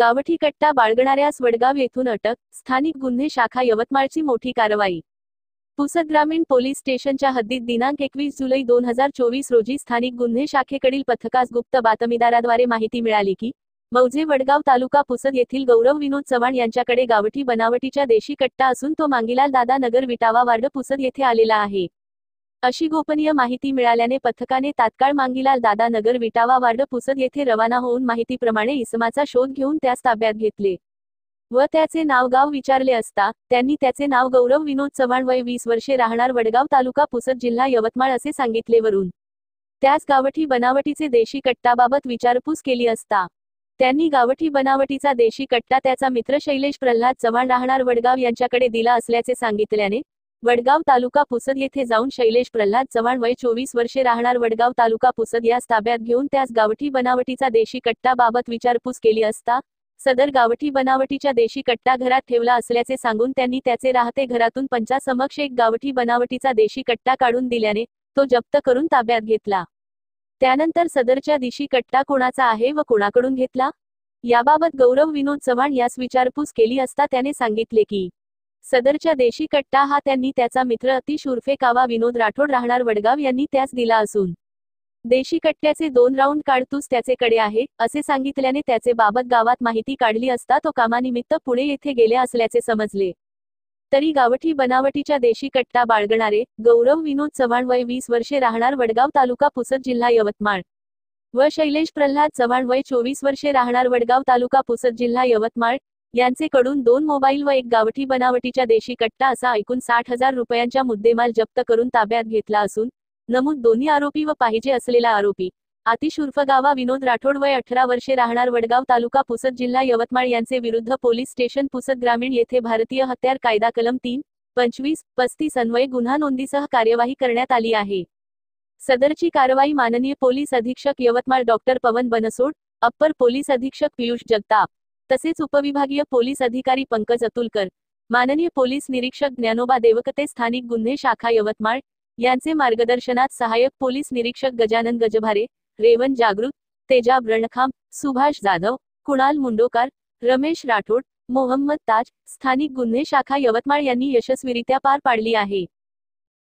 गावठी कट्टा बाळगणाऱ्यास वडगाव येथून अटक, स्थानिक गुन्हे शाखा यवतमाळची मोठी कारवाई। पुसद ग्रामीण पोलीस स्टेशनच्या हद्दीत दिनांक 21 जुलै 2024 रोजी स्थानिक गुन्हे शाखेकडील पथकास गुप्त बातमीदाराद्वारे माहिती मिळाली की मौजे वडगाव तालुका पुसद येथील गौरव विनोद चव्हाण यांच्याकडे गावठी बनावटीच्या देशी कट्टा असून तो मांगीलाल दादा नगर विटावा वार्ड पुसद येथे आलेला आहे। अशी गोपनीय माहिती मिळाल्याने पथकाने तात्काळ मांगीलाल दादा नगर विटावा वार्ड पुसद येथे रवाना होऊन माहितीप्रमाणे इसमाचा शोध घेऊन त्यास ताब्यात घेतले व त्याचे नाव गाव विचारले असता त्यांनी त्याचे नाव गौरव विनोद चव्हाण वय 20 वर्षे राहणार वडगाव तालुका पुसद जिल्हा यवतमाळ असे सांगितले। वरून त्यास गावठी बनावटीचे देशी कट्टाबाबत विचारपूस केली असता त्यांनी गावठी बनावटीचा देशी कट्टा त्याचा मित्र शैलेश प्रल्हाद चव्हाण राहणार वडगाव यांच्याकडे दिला असल्याचे सांगितल्याने वडगाव तालुका पुसद येथे जाऊन शैलेश प्रल्हाद चव्हाण वय 24 वर्षे राहणार वडगाव तालुका पुसद यास ताब्यात घेऊन त्यास गावठी बनावटीचा देशी कट्टा बाबत विचारपूस केली असता सदर गावठी बनावटीच्या देशी कट्टा घरात ठेवला असल्याचे सांगून त्यांनी त्याचे राहते घरातून पंचासमक्ष एक गावठी बनावटीचा देशी कट्टा काढून दिल्याने तो जप्त करून ताब्यात घेतला। त्यानंतर सदरच्या देशी कट्टा कोणाचा आहे व कोणाकडून घेतला याबाबत गौरव विनोद चव्हाण यास विचारपूस केली असता त्याने सांगितले की सदरच्या देशी कट्टा हा त्यांनी त्याचा मित्र अतिश उर्फे कावा विनोद राठोड राहणार वडगाव यांनी त्यास दिला असून देशी कट्ट्याचे 2 राऊंड काढतूस त्याचेकडे आहे असे सांगितल्याने त्याचे बाबत गावात माहिती काढली असता तो कामानिमित्त पुणे येथे गेले असल्याचे समजले। तरी गावठी बनावटीच्या देशी कट्टा बाळगणारे गौरव विनोद चव्हाण वय 20 वर्षे राहणार वडगाव तालुका पुसद जिल्हा यवतमाळ व शैलेश प्रल्हाद चव्हाण वय 24 वर्षे राहणार वडगाव तालुका पुसद जिल्हा यवतमाळ यांचे कडून 2 मोबाईल व एक गावठी बनावटीच्या देशी कट्टा असा एकूण 60,000 रुपयांचा मुद्देमाल जप्त करून ताब्यात घेतला असून नमूद दोन्ही आरोपी व पाहिजे असलेला आरोपी आतिश उर्फ गावा विनोद राठोड वय 18 वर्षे राहणार वडगाव तालुका पुसद जिल्हा यवतमाळ यांचे विरुद्ध पोलीस स्टेशन पुसद ग्रामीण येथे भारतीय हत्यार कायदा कलम 3, 25, 35 अन्वये गुन्हा नोंदीसह कार्यवाही करण्यात आली आहे। सदरची कारवाई माननीय पोलीस अधीक्षक यवतमाळ डॉक्टर पवन बनसोड, अप्पर पोलीस अधीक्षक पियुष जगताप तसेच उपविभागीय पोलीस अधिकारी पंकज अतुलकर, माननीय पोलीस निरीक्षक ज्ञानोबा देवकते स्थानिक गुन्हे शाखा यवतमाळ यांचे मार्गदर्शनात सहाय्यक पोलीस निरीक्षक गजानन गजभारे, रेवन जागृत, तेजाब रणखाम, सुभाष जाधव, कुणाल मुंडोकार, रमेश राठोड, मोहम्मद ताज स्थानिक गुन्हे शाखा यवतमाळ यांनी यशस्वीरित्या पार पाडली आहे।